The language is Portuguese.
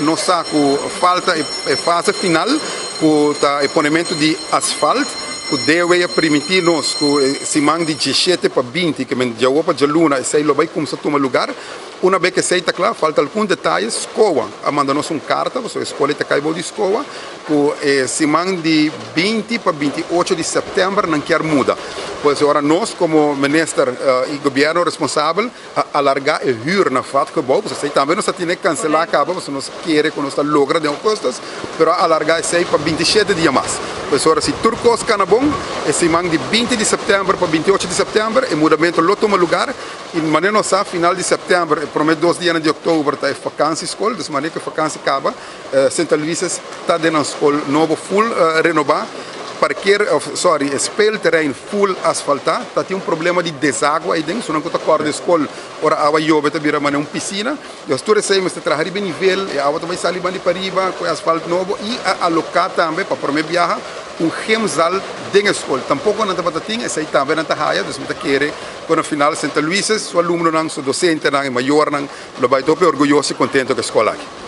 nós com falta a fase final com o ponemento de asfalto que deve permitir-nos que se mande de 17 para 20 que já opa de luna e sei lá vai começar a tomar lugar. Uma vez que sei está claro, falta alguns detalhes, escola, a mandar-nos uma carta, você escolhe a caibo de escola, que se mande de 20 para 28 de setembro não quer mudar. Pois agora nós, como ministro e governo responsável, alargar a hyra na fato que bom, você também não tem que cancelar a cabo, você não quer que nós logra de custas, mas alargar isso para 27 dias mais. Pois agora se turcos cana bom, se mande de 20 de setembro para 28 de setembro, e mudamento lo toma lugar, e maneira nossa final de setembro, prometo 2 dias de outubro está vacância escola, de maneira que a vacância acaba, Santa Luísa está dentro da escola novo full renovar. Espelho terreno full asfaltado, tem um problema de deságua aí dentro, se não está corda escola, ora a água chove, está virando uma piscina, e as tuas aí, mas está trabalhando bem nível, a água também sai ali para riba, com asfalto novo, e alocar também, para prometer viajar, gemzal dentro da escola. Tampouco não está batendo, essa aí também não está raia, então está querendo, quando final Santa Luísa, seu aluno, seu docente, maior, vai estar orgulhoso e contente com a escola aqui.